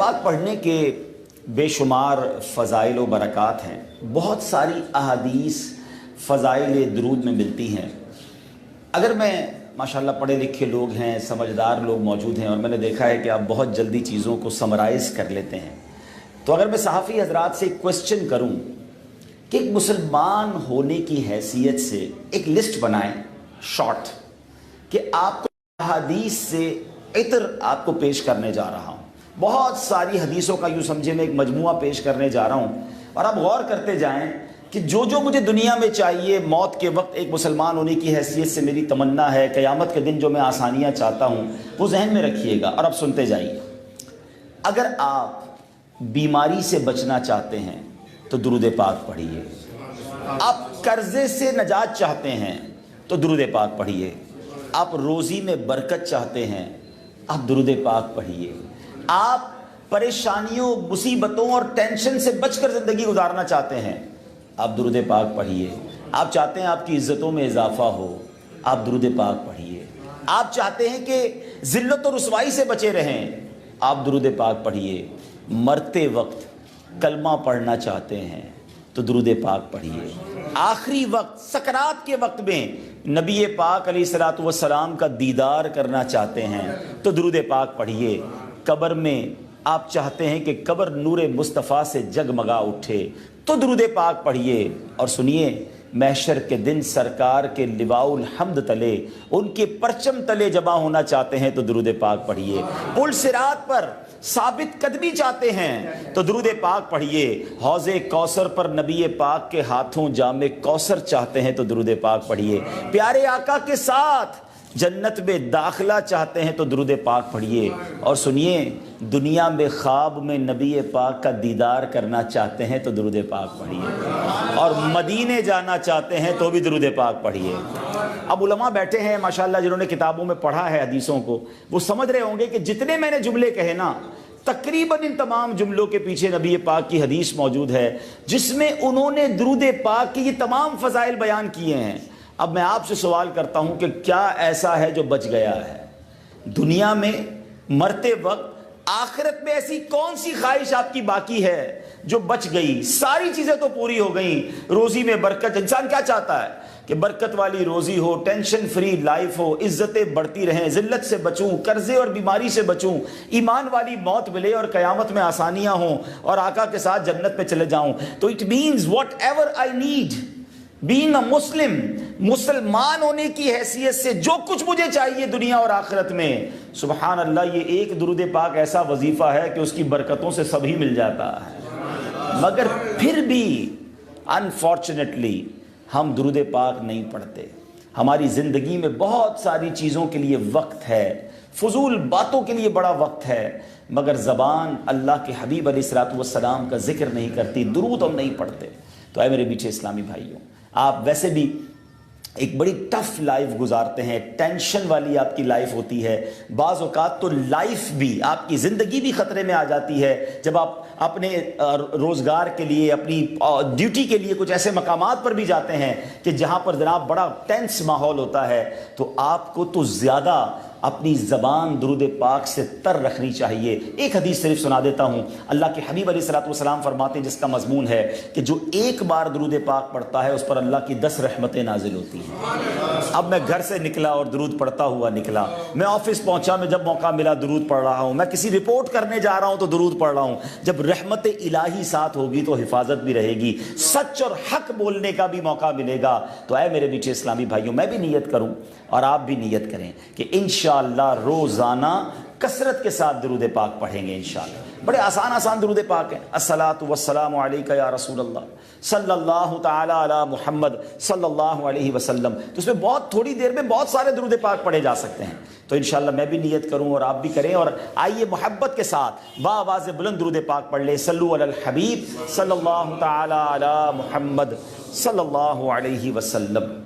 پاک پڑھنے کے بے شمار فضائل و برکات ہیں. بہت ساری احادیث فضائل درود میں ملتی ہیں. اگر میں ماشاءاللہ پڑھے لکھے لوگ ہیں، سمجھدار لوگ موجود ہیں، اور میں نے دیکھا ہے کہ آپ بہت جلدی چیزوں کو سمرائز کر لیتے ہیں، تو اگر میں صحافی حضرات سے ایک کوسچن کروں کہ ایک مسلمان ہونے کی حیثیت سے ایک لسٹ بنائیں شارٹ، کہ آپ کو احادیث سے عطر آپ کو پیش کرنے جا رہا ہوں، بہت ساری حدیثوں کا یوں سمجھے میں ایک مجموعہ پیش کرنے جا رہا ہوں، اور آپ غور کرتے جائیں کہ جو جو مجھے دنیا میں چاہیے موت کے وقت ایک مسلمان ہونے کی حیثیت سے میری تمنا ہے، قیامت کے دن جو میں آسانیاں چاہتا ہوں، وہ ذہن میں رکھیے گا اور اب سنتے جائیے. اگر آپ بیماری سے بچنا چاہتے ہیں تو درود پاک پڑھیے. آپ قرضے سے نجات چاہتے ہیں تو درود پاک پڑھیے. آپ روزی میں برکت چاہتے ہیں، آپ درود پاک پڑھیے. آپ پریشانیوں، مصیبتوں اور ٹینشن سے بچ کر زندگی گزارنا چاہتے ہیں، آپ درود پاک پڑھیے. آپ چاہتے ہیں آپ کی عزتوں میں اضافہ ہو، آپ درود پاک پڑھیے. آپ چاہتے ہیں کہ ذلت و رسوائی سے بچے رہیں، آپ درود پاک پڑھیے. مرتے وقت کلمہ پڑھنا چاہتے ہیں تو درود پاک پڑھیے. آخری وقت سکرات کے وقت میں نبی پاک علیہ الصلوۃ والسلام کا دیدار کرنا چاہتے ہیں تو درود پاک پڑھیے. قبر میں آپ چاہتے ہیں کہ قبر نور مصطفیٰ سے جگمگا اٹھے تو درود پاک پڑھیے. اور سنیے، محشر کے دن سرکار کے لواء الحمد تلے، ان کے پرچم تلے جمع ہونا چاہتے ہیں تو درود پاک پڑھیے. پل صراط پر ثابت قدمی چاہتے ہیں تو درود پاک پڑھیے. حوض کوثر پر نبی پاک کے ہاتھوں جام کوثر چاہتے ہیں تو درود پاک پڑھیے. پیارے آقا کے ساتھ جنت میں داخلہ چاہتے ہیں تو درود پاک پڑھیے. اور سنیے، دنیا میں خواب میں نبی پاک کا دیدار کرنا چاہتے ہیں تو درود پاک پڑھیے. اور مدینے جانا چاہتے ہیں تو بھی درود پاک پڑھیے. اب علماء بیٹھے ہیں ماشاءاللہ جنہوں نے کتابوں میں پڑھا ہے حدیثوں کو، وہ سمجھ رہے ہوں گے کہ جتنے میں نے جملے کہے نا، تقریباً ان تمام جملوں کے پیچھے نبی پاک کی حدیث موجود ہے جس میں انہوں نے درود پاک کی یہ تمام فضائل بیان کیے ہیں. اب میں آپ سے سوال کرتا ہوں کہ کیا ایسا ہے جو بچ گیا ہے دنیا میں مرتے وقت؟ آخرت میں ایسی کون سی خواہش آپ کی باقی ہے جو بچ گئی؟ ساری چیزیں تو پوری ہو گئیں. روزی میں برکت، انسان کیا چاہتا ہے کہ برکت والی روزی ہو، ٹینشن فری لائف ہو، عزتیں بڑھتی رہیں، ذلت سے بچوں، قرضے اور بیماری سے بچوں، ایمان والی موت ملے اور قیامت میں آسانیاں ہوں اور آقا کے ساتھ جنت میں چلے جاؤں. تو it means whatever I need being a Muslim, مسلمان ہونے کی حیثیت سے جو کچھ مجھے چاہیے دنیا اور آخرت میں، سبحان اللہ، یہ ایک درود پاک ایسا وظیفہ ہے کہ اس کی برکتوں سے سب ہی مل جاتا ہے. مگر پھر بھی انفارچونیٹلی ہم درود پاک نہیں پڑھتے. ہماری زندگی میں بہت ساری چیزوں کے لیے وقت ہے، فضول باتوں کے لیے بڑا وقت ہے، مگر زبان اللہ کے حبیب علیہ الصلوۃ والسلام کا ذکر نہیں کرتی، درود ہم نہیں پڑھتے. تو اے میرے میٹھے اسلامی بھائیوں، آپ ویسے بھی ایک بڑی ٹف لائف گزارتے ہیں، ٹینشن والی آپ کی لائف ہوتی ہے. بعض اوقات تو لائف بھی، آپ کی زندگی بھی خطرے میں آ جاتی ہے جب آپ اپنے روزگار کے لیے، اپنی ڈیوٹی کے لیے کچھ ایسے مقامات پر بھی جاتے ہیں کہ جہاں پر جناب بڑا ٹینس ماحول ہوتا ہے. تو آپ کو تو زیادہ اپنی زبان درود پاک سے تر رکھنی چاہیے. ایک حدیث صرف سنا دیتا ہوں. اللہ کے حبیب علیہ الصلوۃ والسلام فرماتے ہیں، جس کا مضمون ہے کہ جو ایک بار درود پاک پڑھتا ہے اس پر اللہ کی 10 رحمتیں نازل ہوتی ہیں. اب میں گھر سے نکلا اور درود پڑھتا ہوا نکلا، میں آفس پہنچا، میں جب موقع ملا درود پڑھ رہا ہوں، میں کسی رپورٹ کرنے جا رہا ہوں تو درود پڑھ رہا ہوں. جب رحمت الہی ساتھ ہوگی تو حفاظت بھی رہے گی، سچ اور حق بولنے کا بھی موقع ملے گا. تو اے میرے میٹھے اسلامی بھائیوں، میں بھی نیت کروں اور آپ بھی نیت کریں کہ انشاءاللہ روزانہ کثرت کے ساتھ درود پاک پڑھیں گے انشاءاللہ. بڑے آسان درود پاک ہیں. الصلاۃ والسلام علیک یا رسول اللہ صلی اللہ تعالی علی محمد صلی اللہ علیہ وسلم. تو اس میں بہت تھوڑی دیر میں بہت سارے درود پاک پڑھے جا سکتے ہیں. تو انشاءاللہ میں بھی نیت کروں اور آپ بھی کریں، اور آئیے محبت کے ساتھ آواز بلند درود پاک پڑھ لیں. صلو علی الحبیب صلی اللہ تعالی علی محمد صلی اللہ علیہ وسلم.